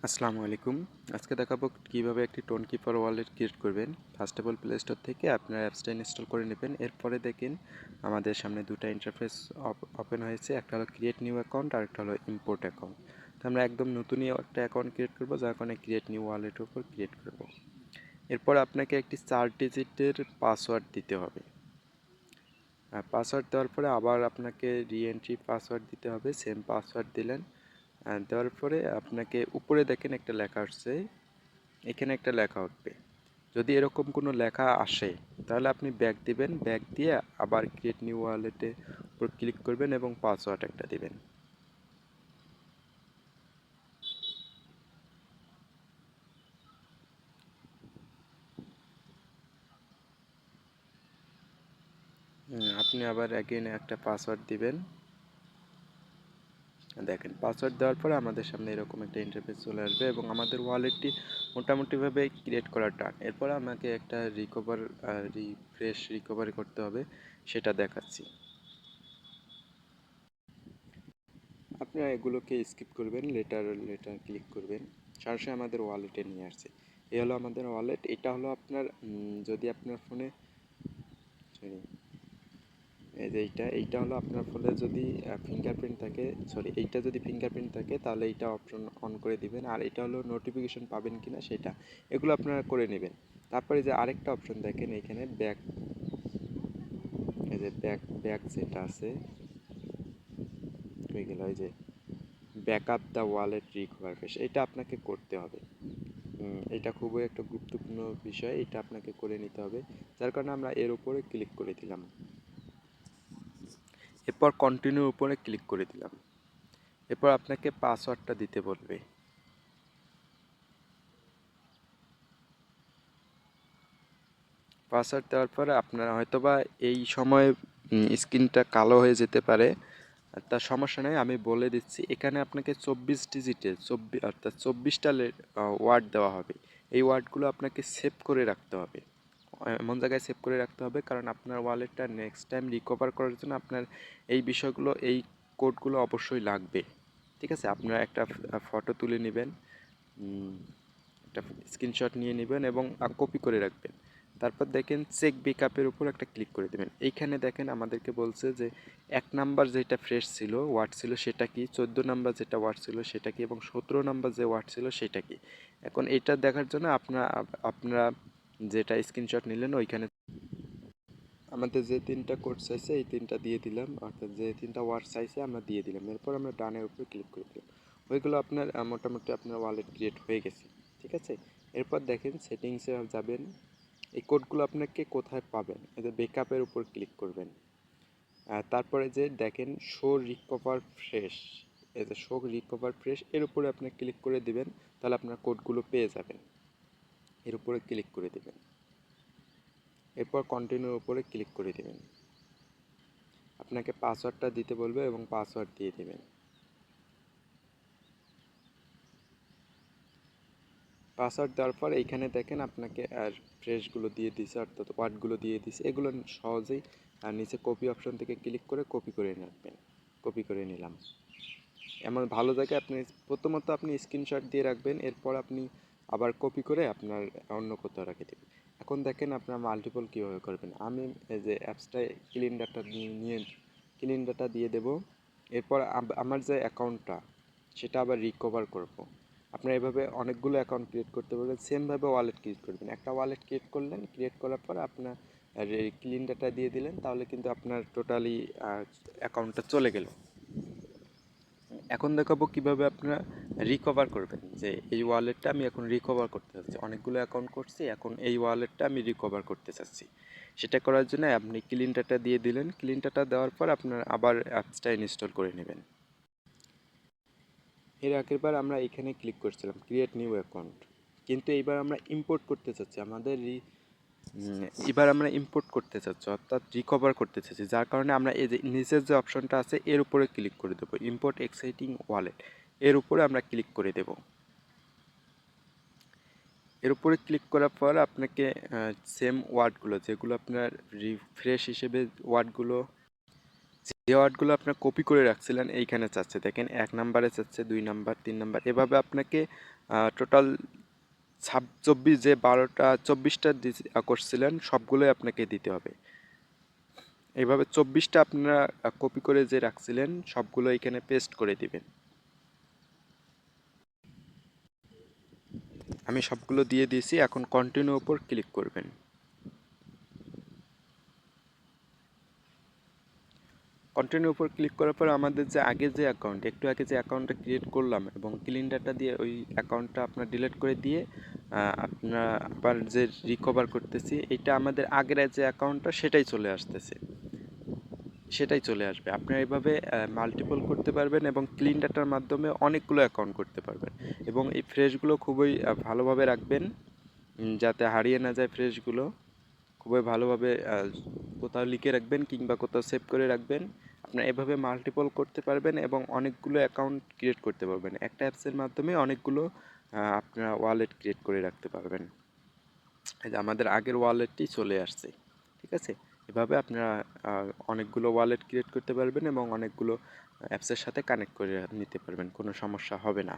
আসসালামু আলাইকুম। আজকে দেখাবো কিভাবে একটি টোন কিপার ওয়ালেট ক্রিয়েট করবেন। First of all play store থেকে আপনার অ্যাপসটা ইনস্টল করে নেবেন। এরপরে দেখেন আমাদের সামনে দুটো ইন্টারফেস ওপেন হয়েছে, একটা হলো ক্রিয়েট নিউ অ্যাকাউন্ট আর একটা হলো ইম্পোর্ট অ্যাকাউন্ট। তো আমরা একদম নতুনই একটা অ্যাকাউন্ট ক্রিয়েট করব, যার কারণে ক্রিয়েট নিউ ওয়ালেটের উপর ক্রিয়েট করব। এরপর আপনাকে একটি 4 ডিজিটের পাসওয়ার্ড দিতে হবে। পাসওয়ার্ড দেওয়ার পরে আবার আপনাকে রিএন্ট্রি পাসওয়ার্ড দিতে হবে, সেম পাসওয়ার্ড দিলেন। দেওয়ার পরে আপনাকে উপরে দেখেন একটা লেখা আসছে, এখানে একটা লেখা উঠবে। যদি এরকম কোনো লেখা আসে তাহলে আপনি ব্যাক দিবেন, ব্যাক দিয়ে আবার ক্রিয়েট নিউ ওয়ালেটে উপর ক্লিক করবেন এবং পাসওয়ার্ড একটা দিবেন। আপনি আবার অ্যাগেন একটা পাসওয়ার্ড দিবেন। দেখেন পাসওয়ার্ড দেওয়ার পরে আমাদের সামনে এরকম একটা ইন্টারফেস চলে আসবে এবং আমাদের ওয়ালেটটি মোটামুটিভাবে ক্রিয়েট করা ডান। এরপর আমাকে একটা রিকভারি করতে হবে, সেটা দেখাচ্ছি। আপনারা এগুলোকে স্কিপ করবেন, লেটার লেটার ক্লিক করবেন, সরাসরি আমাদের ওয়ালেটে নিয়ে আসছে। এই হলো আমাদের ওয়ালেট। এটা হলো আপনার যদি আপনার ফোনে সরি এই যে এইটা হলো আপনার ফোনে যদি ফিঙ্গারপ্রিন্ট থাকে, এইটা যদি ফিঙ্গারপ্রিন্ট থাকে তাহলে এইটা অপশন অন করে দিবেন। আর এটা হলো নোটিফিকেশন পাবেন কিনা সেটা, এগুলো আপনারা করে নেবেন। তারপরে যে আরেকটা অপশন দেখেন এখানে ব্যাক, এই যে ব্যাক যেটা আছে হয়ে গেল, এই যে backup the wallet recover face, এটা আপনাকে করতে হবে। এটা খুবই একটা গুরুত্বপূর্ণ বিষয়, এটা আপনাকে করে নিতে হবে, যার কারণে আমরা এর উপরে ক্লিক করে দিলাম। এরপর কন্টিনিউর উপরে ক্লিক করে দিলাম। এরপর আপনাকে পাসওয়ার্ডটা দিতে বলবে। পাসওয়ার্ড দেওয়ার পরে আপনার হয়তোবা এই সময় স্ক্রিনটা কালো হয়ে যেতে পারে, তার সমস্যা নেই, আমি বলে দিচ্ছি। এখানে আপনাকে 24 ডিজিটের অর্থাৎ 24টা ওয়ার্ড দেওয়া হবে। এই ওয়ার্ডগুলো আপনাকে সেভ করে রাখতে হবে, এমন জায়গায় সেভ করে রাখতে হবে, কারণ আপনার ওয়ালেটটা নেক্সট টাইম রিকভার করার জন্য আপনার এই বিষয়গুলো, এই কোডগুলো অবশ্যই লাগবে। ঠিক আছে, আপনারা একটা ফটো তুলে নেবেন, একটা স্ক্রিনশট নিয়ে নেবেন এবং কপি করে রাখবেন। তারপর দেখেন চেক ব্যাকআপের উপর একটা ক্লিক করে দেবেন। এইখানে দেখেন আমাদেরকে বলছে যে 1 নাম্বার যেটা ফ্রেশ ছিল ওয়ার্ড ছিল সেটা কি, 14 নাম্বার যেটা ওয়ার্ড ছিল সেটা কি, এবং 17 নাম্বার যে ওয়ার্ড ছিল সেটা কি। এখন এটা দেখার জন্য আপনারা যেটা স্ক্রিনশট নিলেন ওইখানে আমাদের যে 3টা কোড চাইছে এই 3টা দিয়ে দিলাম, অর্থাৎ যে 3টা ওয়ার্ড চাইছে আমরা দিয়ে দিলাম। এরপর আমরা ডানের উপরে ক্লিক করে দিলাম। ওইগুলো আপনার মোটামুটি আপনার ওয়ালেট ক্রিয়েট হয়ে গেছে। ঠিক আছে, এরপর দেখেন সেটিংসে যাবেন। এই কোডগুলো আপনাকে কোথায় পাবেন, এই যে ব্যাকআপের উপর ক্লিক করবেন। তারপরে যে দেখেন শো রিকভার ফ্রেশ, এই যে শো রিকভার ফ্রেশ এর উপরে আপনি ক্লিক করে দিবেন, তাহলে আপনার কোডগুলো পেয়ে যাবেন। এর উপরে ক্লিক করে দিবেন, এরপর কন্টিনিউর উপরে ক্লিক করে দিবেন। আপনাকে পাসওয়ার্ডটা দিতে বলবে এবং পাসওয়ার্ড দিয়ে দিবেন। পাসওয়ার্ড দেওয়ার পর এইখানে দেখেন আপনাকে আর ফ্রেশগুলো দিয়ে দিছে, অর্থাৎ ওয়ার্ডগুলো দিয়ে দিছে। এগুলো সহজেই আর নিচে কপি অপশন থেকে ক্লিক করে কপি করে রাখবেন। কপি করে নিলাম। এমন ভালো জায়গায় আপনি প্রথমত আপনি স্ক্রিনশট দিয়ে রাখবেন, এরপর আপনি আবার কপি করে আপনার অন্য কোথাও রেখে দেবেন। এখন দেখেন আপনার মাল্টিপল কীভাবে করবেন। আমি এই যে অ্যাপসটায় ক্লিন ডাটা নিয়ে ক্লিন ডাটা দিয়ে দেব। এরপর আমার যে অ্যাকাউন্টটা সেটা আবার রিকভার করব। আপনারা এভাবে অনেকগুলো অ্যাকাউন্ট ক্রিয়েট করতে পারবেন, সেমভাবে ওয়ালেট ক্রিয়েট করবেন। একটা ওয়ালেট ক্রিয়েট করলেন, ক্রিয়েট করার পর আপনার ক্লিন ডাটা দিয়ে দিলেন, তাহলে কিন্তু আপনার টোটালি অ্যাকাউন্টটা চলে গেল। এখন দেখাবো কিভাবে আপনারা রিকভার করবেন, যে এই ওয়ালেটটা আমি এখন রিকভার করতে চাচ্ছি, অনেকগুলো অ্যাকাউন্ট করছি, এখন এই ওয়ালেটটা আমি রিকভার করতে চাচ্ছি। সেটা করার জন্য আপনি ক্লিন ডাটা দিয়ে দিলেন। ক্লিন ডাটা দেওয়ার পর আপনার আবার অ্যাপসটা ইনস্টল করে নেবেন। এর আগেরবার আমরা এখানে ক্লিক করছিলাম ক্রিয়েট নিউ অ্যাকাউন্ট, কিন্তু এইবার আমরা ইম্পোর্ট করতে চাচ্ছি, এবার আমরা ইম্পোর্ট করতে চাচ্ছি, অর্থাৎ রিকভার করতে চাচ্ছি, যার কারণে আমরা এই যে নিচের যে অপশনটা আছে এর উপরে ক্লিক করে দেবো, ইম্পোর্ট এক্সাইটিং ওয়ালেট, এর উপরে আমরা ক্লিক করে দেব। এর উপরে ক্লিক করার পর আপনাকে সেম ওয়ার্ডগুলো যেগুলো আপনার রিফ্রেশ হিসেবে ওয়ার্ডগুলো, যে ওয়ার্ডগুলো আপনার কপি করে রাখছিলেন এইখানে চাচ্ছে, দেখেন 1 নাম্বারে চাচ্ছে, 2 নাম্বার, 3 নাম্বার, এভাবে আপনাকে টোটাল 24 যে 24টা করছিলেন সবগুলোই আপনাকে দিতে হবে। এইভাবে 24টা আপনারা কপি করে যে রাখছিলেন সবগুলো এখানে পেস্ট করে দিবেন। আমি সবগুলো দিয়ে দিয়েছি, এখন কন্টিনিউ উপর ক্লিক করবেন। কন্টিনিউ উপর ক্লিক করার পর আমাদের যে আগে যে অ্যাকাউন্ট, একটু আগে যে অ্যাকাউন্টটা ক্রিয়েট করলাম এবং ক্লিন ডাটা দিয়ে ওই অ্যাকাউন্টটা আপনার ডিলিট করে দিয়ে আপনার আবার যে রিকভার করতেছি, এটা আমাদের আগের যে অ্যাকাউন্টটা সেটাই চলে আসবে। আপনারা এভাবে মাল্টিপল করতে পারবেন এবং ক্লিন ডাটার মাধ্যমে অনেকগুলো অ্যাকাউন্ট করতে পারবেন। এবং এই ফ্রেশগুলো খুবই ভালোভাবে রাখবেন, যাতে হারিয়ে না যায় ফ্রেশগুলো। খুবই ভালোভাবে কোথাও লিখে রাখবেন কিংবা কোথাও সেভ করে রাখবেন। আপনারা এভাবে মাল্টিপল করতে পারবেন এবং অনেকগুলো অ্যাকাউন্ট ক্রিয়েট করতে পারবেন। একটা অ্যাপসের মাধ্যমে অনেকগুলো আপনারা ওয়ালেট ক্রিয়েট করে রাখতে পারবেন। এই যে আমাদের আগের ওয়ালেটটি চলে আসছে। ঠিক আছে? এভাবে আপনারা অনেকগুলো ওয়ালেট ক্রিয়েট করতে পারবেন এবং অনেকগুলো অ্যাপসের সাথে কানেক্ট করে নিতে পারবেন। কোনো সমস্যা হবে না।